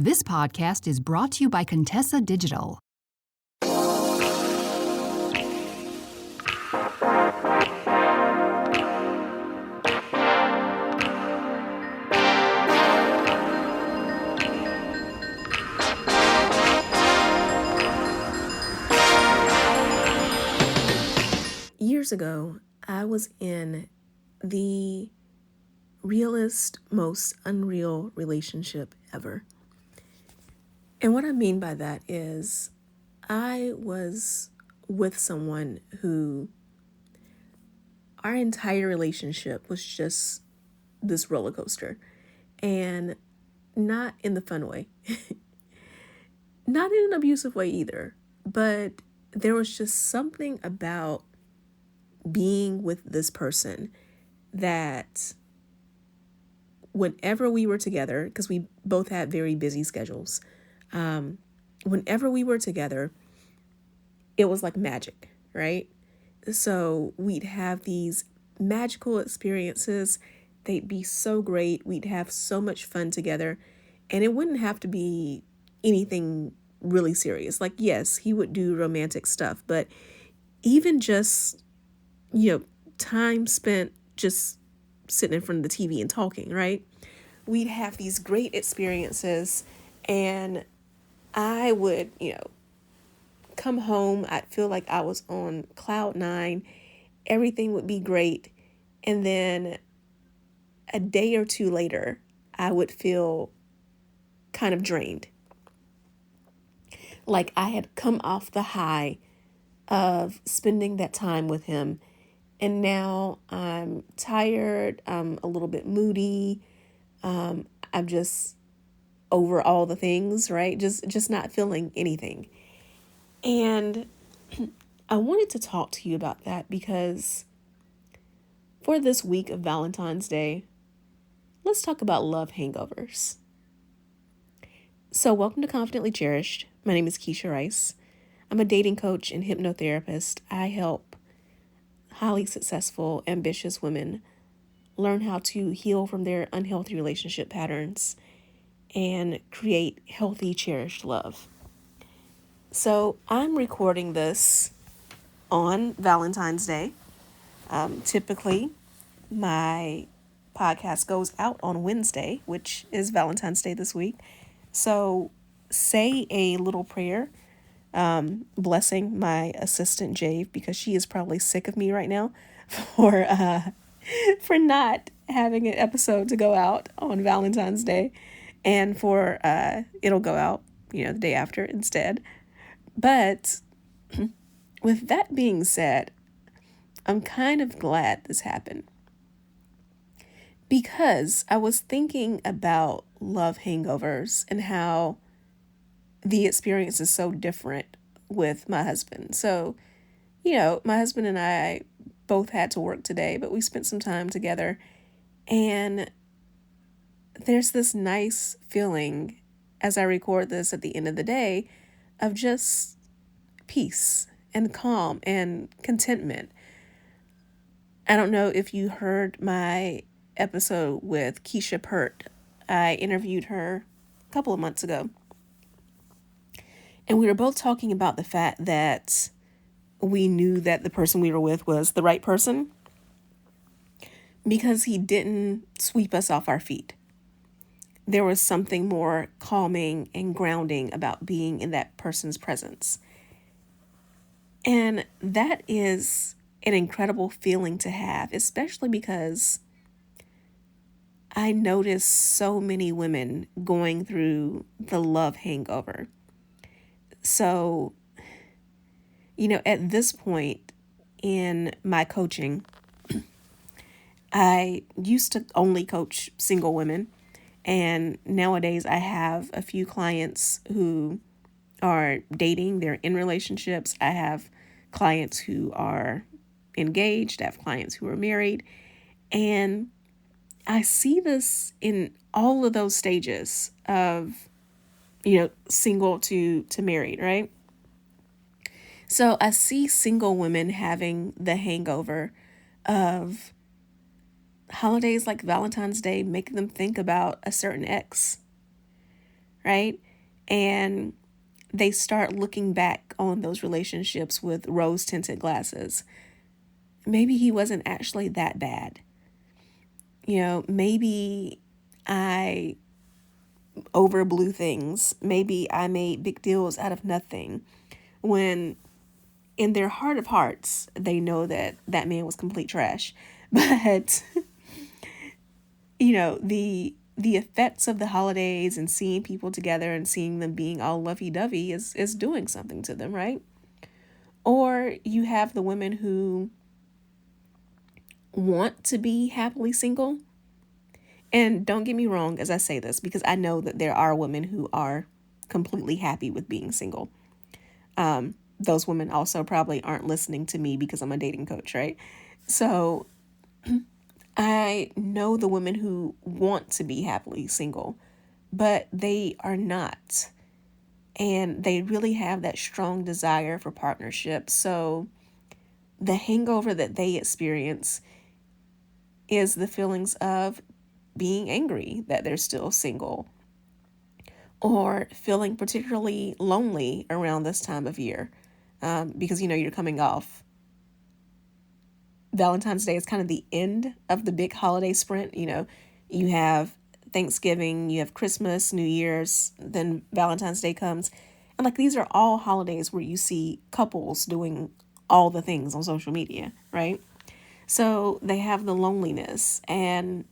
This podcast is brought to you by Contessa Digital. Years ago, I was in the realest, most unreal relationship ever. And what I mean by that is I was with someone who our entire relationship was just this roller coaster, and not in the fun way, not in an abusive way either, but there was just something about being with this person that whenever we were together, because we both had very busy schedules, whenever we were together, it was like magic, right? So we'd have these magical experiences. They'd be so great. We'd have so much fun together. And it wouldn't have to be anything really serious. Like, yes, he would do romantic stuff, but even just, time spent just sitting in front of the TV and talking, right? We'd have these great experiences, and I would, come home. I'd feel like I was on cloud nine. Everything would be great. And then a day or two later, I would feel kind of drained. Like I had come off the high of spending that time with him. And now I'm tired. I'm a little bit moody. I'm just over all the things, right? Just not feeling anything. And I wanted to talk to you about that because for this week of Valentine's Day, let's talk about love hangovers. So welcome to Confidently Cherished. My name is Keshia Rice. I'm a dating coach and hypnotherapist. I help highly successful, ambitious women learn how to heal from their unhealthy relationship patterns and create healthy, cherished love. So I'm recording this on Valentine's Day. Typically, my podcast goes out on Wednesday, which is Valentine's Day this week. So say a little prayer, blessing my assistant Jave, because she is probably sick of me right now for not having an episode to go out on Valentine's Day, and for it'll go out, the day after instead. But with that being said, I'm kind of glad this happened because I was thinking about love hangovers and how the experience is so different with my husband. So, my husband and I both had to work today, but we spent some time together, and there's this nice feeling as I record this at the end of the day of just peace and calm and contentment. I don't know if you heard my episode with Keshia Pert. I interviewed her a couple of months ago. And we were both talking about the fact that we knew that the person we were with was the right person because he didn't sweep us off our feet. There was something more calming and grounding about being in that person's presence. And that is an incredible feeling to have, especially because I notice so many women going through the love hangover. So, at this point in my coaching, I used to only coach single women. And nowadays I have a few clients who are dating, they're in relationships. I have clients who are engaged. I have clients who are married. And I see this in all of those stages of, single to married, right? So I see single women having the hangover of holidays like Valentine's Day, making them think about a certain ex. right? And they start looking back on those relationships with rose tinted glasses. Maybe he wasn't actually that bad. Maybe I overblew things. Maybe I made big deals out of nothing, when in their heart of hearts, they know that that man was complete trash. But, the effects of the holidays and seeing people together and seeing them being all lovey-dovey is doing something to them, right? Or you have the women who want to be happily single. And don't get me wrong as I say this, because I know that there are women who are completely happy with being single. Those women also probably aren't listening to me because I'm a dating coach, right? So I know the women who want to be happily single, but they are not. And they really have that strong desire for partnership. So the hangover that they experience is the feelings of being angry that they're still single, or feeling particularly lonely around this time of year, because you're coming off Valentine's Day. Is kind of the end of the big holiday sprint. You have Thanksgiving, you have Christmas, New Year's, then Valentine's Day comes. And these are all holidays where you see couples doing all the things on social media, right? So they have the loneliness, and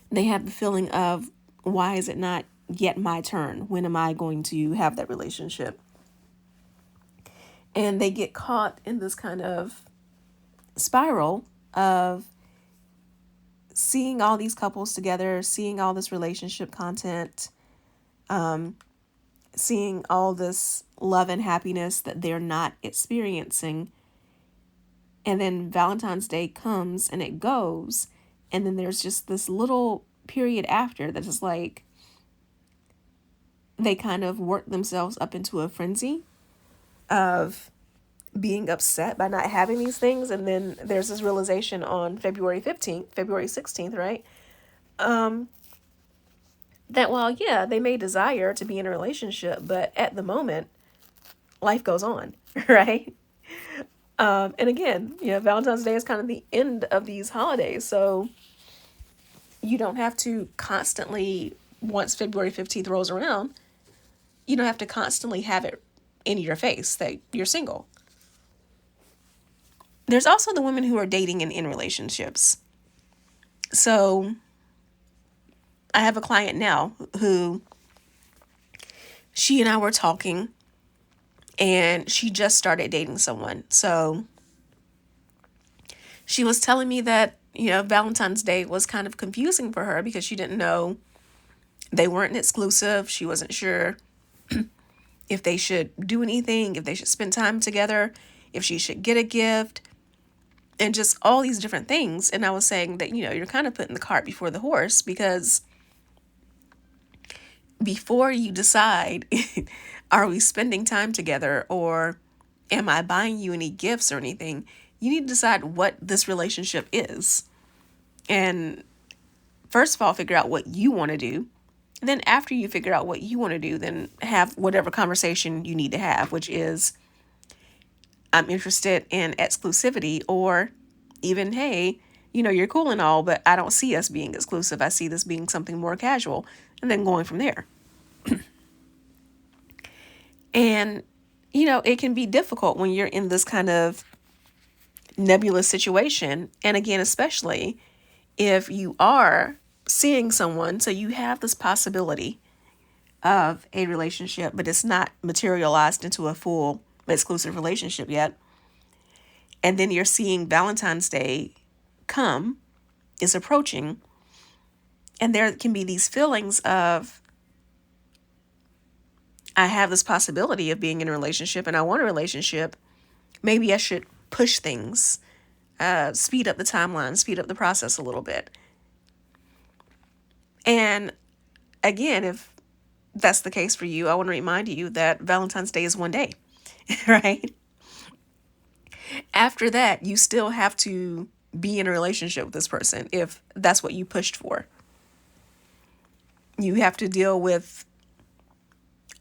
they have the feeling of, why is it not yet my turn? When am I going to have that relationship? And they get caught in this kind of spiral of seeing all these couples together, seeing all this relationship content, seeing all this love and happiness that they're not experiencing. And then Valentine's Day comes and it goes. And then there's just this little period after that is like, they kind of work themselves up into a frenzy of being upset by not having these things. And then there's this realization on February 15th, February 16th, right? That while, yeah, they may desire to be in a relationship, but at the moment, life goes on, right? And again, Valentine's Day is kind of the end of these holidays. So you don't have to constantly, once February 15th rolls around, you don't have to constantly have it in your face that you're single. There's also the women who are dating and in relationships. So I have a client now who, she and I were talking, and she just started dating someone. So she was telling me that, Valentine's Day was kind of confusing for her because she didn't know, they weren't exclusive. She wasn't sure if they should do anything, if they should spend time together, if she should get a gift, and just all these different things. And I was saying that, you're kind of putting the cart before the horse, because before you decide, are we spending time together, or am I buying you any gifts or anything, you need to decide what this relationship is. And first of all, figure out what you want to do. And then after you figure out what you want to do, then have whatever conversation you need to have, which is, I'm interested in exclusivity, or even, hey, you're cool and all, but I don't see us being exclusive. I see this being something more casual, and then going from there. And, it can be difficult when you're in this kind of nebulous situation. And again, especially if you are seeing someone, so you have this possibility of a relationship, but it's not materialized into a full exclusive relationship yet. And then you're seeing Valentine's Day is approaching, and there can be these feelings of, I have this possibility of being in a relationship and I want a relationship. Maybe I should push things, speed up the timeline, speed up the process a little bit. And again, if that's the case for you, I want to remind you that Valentine's Day is one day, right? After that, you still have to be in a relationship with this person if that's what you pushed for. You have to deal with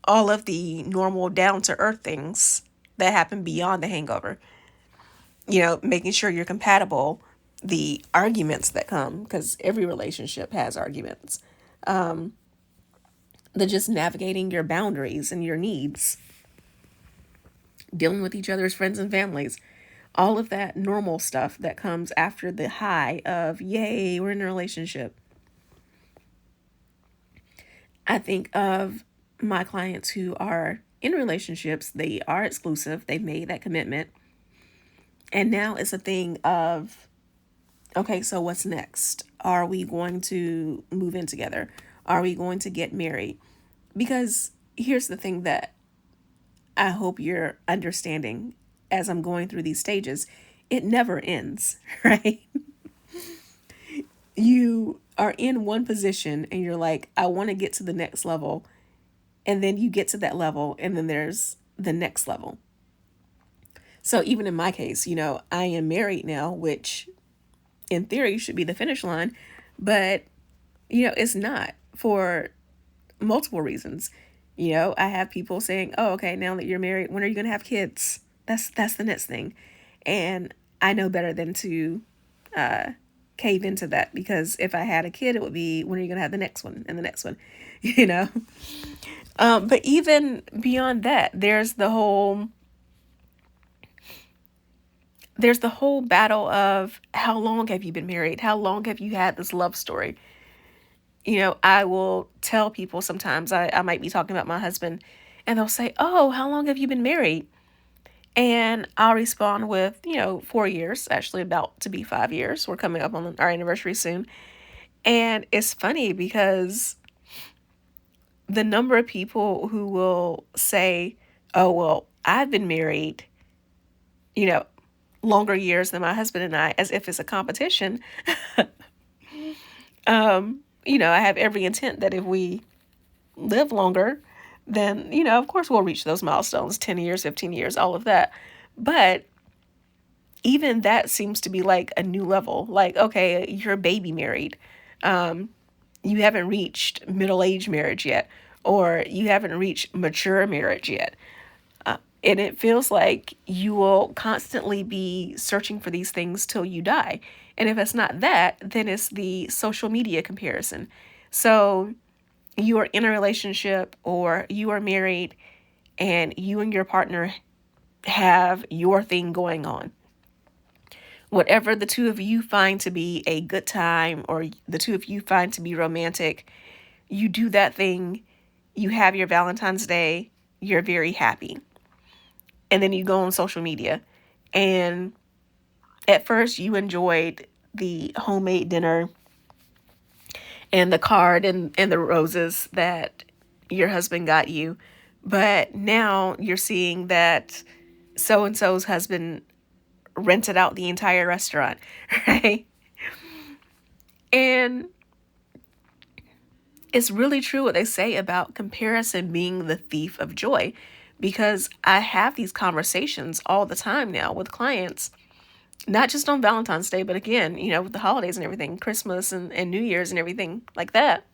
all of the normal down to earth things that happen beyond the hangover. Making sure you're compatible, the arguments that come, because every relationship has arguments. The just navigating your boundaries and your needs, dealing with each other's friends and families, all of that normal stuff that comes after the high of, yay, we're in a relationship. I think of my clients who are in relationships, they are exclusive, they've made that commitment. And now it's a thing of, okay, so what's next? Are we going to move in together? Are we going to get married? Because here's the thing that I hope you're understanding as I'm going through these stages. It never ends, right? You are in one position and you're like, I want to get to the next level. And then you get to that level and then there's the next level. So even in my case, I am married now, which in theory should be the finish line, but it's not, for multiple reasons. I have people saying, "Oh, okay, now that you're married, when are you going to have kids?" That's the next thing. And I know better than to cave into that, because if I had a kid, it would be, when are you going to have the next one and the next one, But even beyond that, there's the whole battle of, how long have you been married? How long have you had this love story? I will tell people sometimes, I might be talking about my husband and they'll say, "Oh, how long have you been married?" And I'll respond with, 4 years, actually about to be 5 years. We're coming up on our anniversary soon. And it's funny because the number of people who will say, "Oh, well, I've been married, you know, longer years than my husband and I," as if it's a competition. I have every intent that if we live longer, then, of course we'll reach those milestones, 10 years, 15 years, all of that. But even that seems to be like a new level. Like, okay, you're baby married. You haven't reached middle-aged marriage yet, or you haven't reached mature marriage yet. And it feels like you will constantly be searching for these things till you die. And if it's not that, then it's the social media comparison. So you are in a relationship or you are married and you and your partner have your thing going on. Whatever the two of you find to be a good time or the two of you find to be romantic, you do that thing, you have your Valentine's Day, you're very happy. And then you go on social media. And at first you enjoyed the homemade dinner and the card and the roses that your husband got you. But now you're seeing that so-and-so's husband rented out the entire restaurant, right? And it's really true what they say about comparison being the thief of joy, because I have these conversations all the time now with clients, not just on Valentine's Day, but again, with the holidays and everything, Christmas and New Year's and everything like that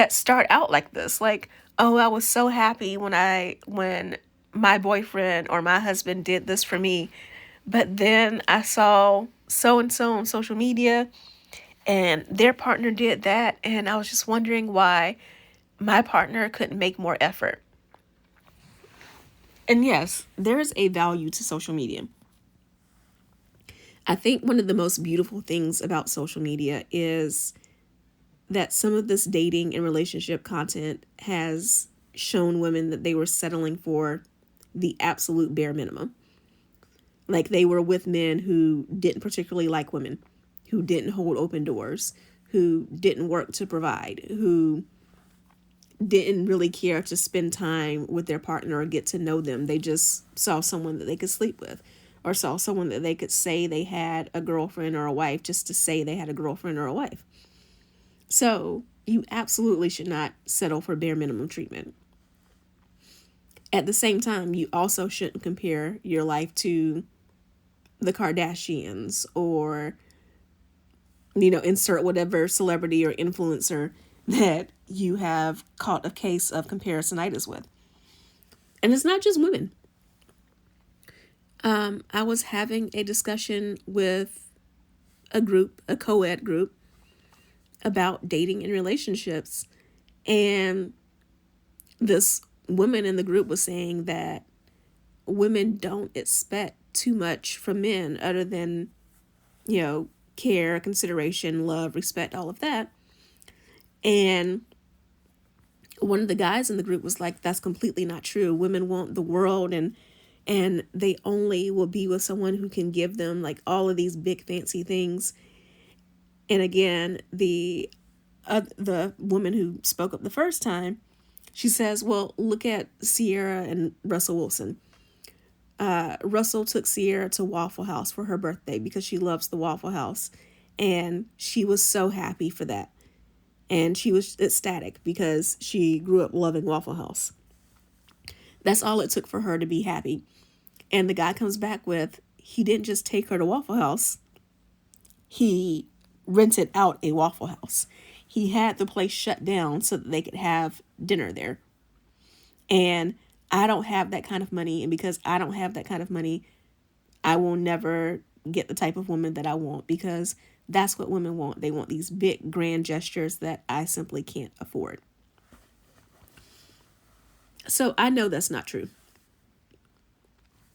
start out like this. Like, "Oh, I was so happy when my boyfriend or my husband did this for me. But then I saw so-and-so on social media and their partner did that. And I was just wondering why my partner couldn't make more effort." And yes, there's a value to social media. I think one of the most beautiful things about social media is that some of this dating and relationship content has shown women that they were settling for the absolute bare minimum. Like, they were with men who didn't particularly like women, who didn't hold open doors, who didn't work to provide, who didn't really care to spend time with their partner or get to know them. They just saw someone that they could sleep with, or saw someone that they could say they had a girlfriend or a wife just to say they had a girlfriend or a wife. So you absolutely should not settle for bare minimum treatment. At the same time, you also shouldn't compare your life to the Kardashians or insert whatever celebrity or influencer that you have caught a case of comparisonitis with. And it's not just women. I was having a discussion with a co-ed group about dating and relationships. And this woman in the group was saying that women don't expect too much from men other than, care, consideration, love, respect, all of that. And one of the guys in the group was like, that's completely not true. Women want the world, and they only will be with someone who can give them like all of these big fancy things. And again, the woman who spoke up the first time, she says, well, look at Sierra and Russell Wilson. Russell took Sierra to Waffle House for her birthday because she loves the Waffle House. And she was so happy for that. And she was ecstatic because she grew up loving Waffle House. That's all it took for her to be happy. And the guy comes back with, he didn't just take her to Waffle House. He rented out a Waffle House. He had the place shut down so that they could have dinner there. And I don't have that kind of money. And because I don't have that kind of money, I will never get the type of woman that I want, because that's what women want. They want these big, grand gestures that I simply can't afford. So I know that's not true.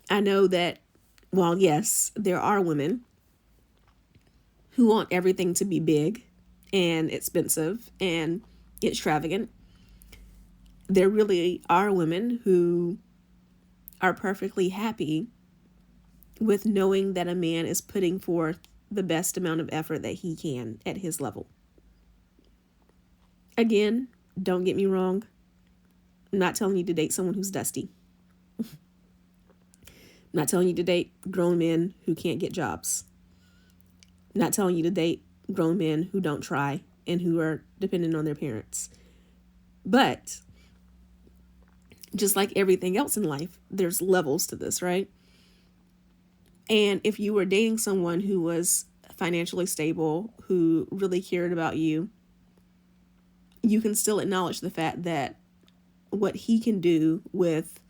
I know that, while yes, there are women who want everything to be big and expensive and extravagant, there really are women who are perfectly happy with knowing that a man is putting forth the best amount of effort that he can at his level. Again, don't get me wrong. I'm not telling you to date someone who's dusty. I'm not telling you to date grown men who can't get jobs. I'm not telling you to date grown men who don't try and who are dependent on their parents. But just like everything else in life, there's levels to this, right? And if you were dating someone who was financially stable, who really cared about you, you can still acknowledge the fact that what he can do with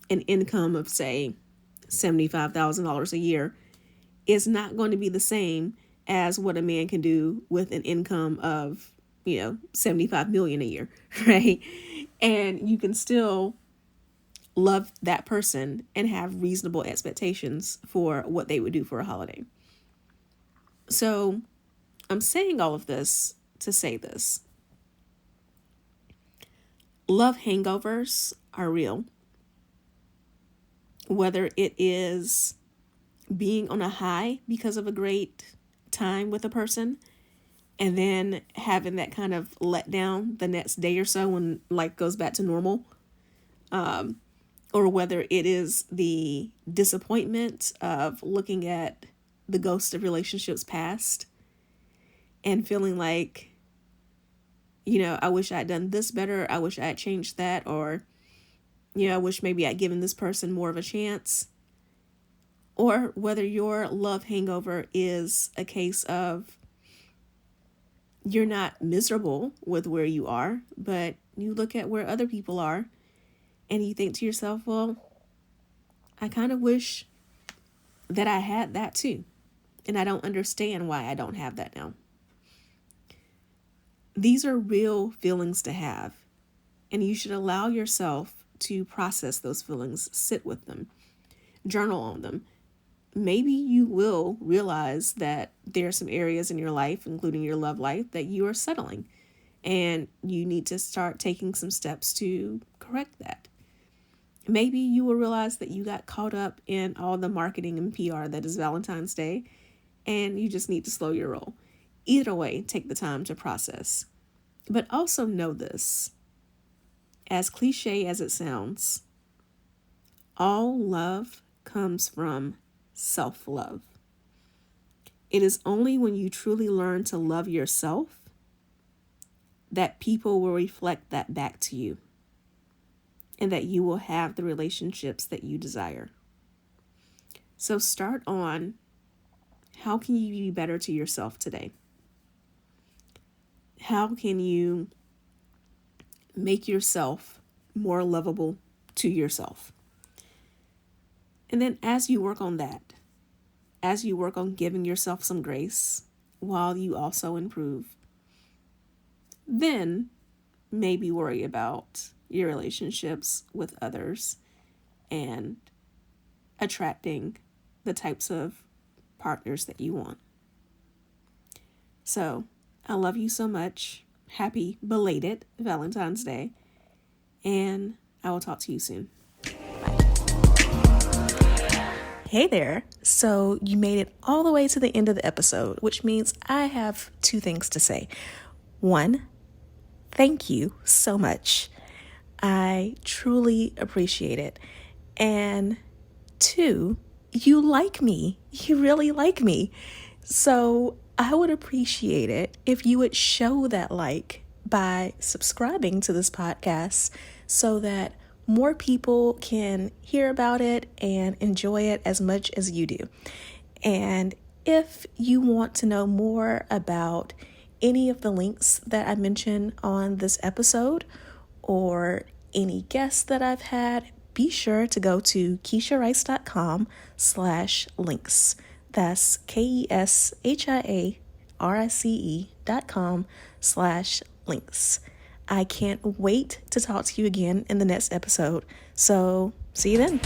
an income of, say, $75,000 a year is not going to be the same as what a man can do with an income of, $75 million a year, right? And you can still love that person and have reasonable expectations for what they would do for a holiday. So I'm saying all of this to say this. Love hangovers are real. Whether it is being on a high because of a great time with a person and then having that kind of letdown the next day or so when life goes back to normal, or whether it is the disappointment of looking at the ghost of relationships past and feeling like, I wish I had done this better. I wish I had changed that. Or, I wish maybe I'd given this person more of a chance. Or whether your love hangover is a case of you're not miserable with where you are, but you look at where other people are and you think to yourself, well, I kind of wish that I had that too. And I don't understand why I don't have that now. These are real feelings to have. And you should allow yourself to process those feelings, sit with them, journal on them. Maybe you will realize that there are some areas in your life, including your love life, that you are settling. And you need to start taking some steps to correct that. Maybe you will realize that you got caught up in all the marketing and PR that is Valentine's Day, and you just need to slow your roll. Either way, take the time to process. But also know this, as cliche as it sounds, all love comes from self-love. It is only when you truly learn to love yourself that people will reflect that back to you, and that you will have the relationships that you desire. So start on How can you be better to yourself today? How can you make yourself more lovable to yourself? And then as you work on that, as you work on giving yourself some grace while you also improve, then maybe worry about your relationships with others and attracting the types of partners that you want. So, I love you so much. Happy belated Valentine's Day. And I will talk to you soon. Hey there. So you made it all the way to the end of the episode, which means I have two things to say. One, thank you so much. I truly appreciate it. And two, you like me. You really like me. So I would appreciate it if you would show that like by subscribing to this podcast so that more people can hear about it and enjoy it as much as you do. And if you want to know more about any of the links that I mentioned on this episode or any guests that I've had, be sure to go to KeshiaRice.com/links. That's KeshiaRice.com/links. I can't wait to talk to you again in the next episode. So see you then.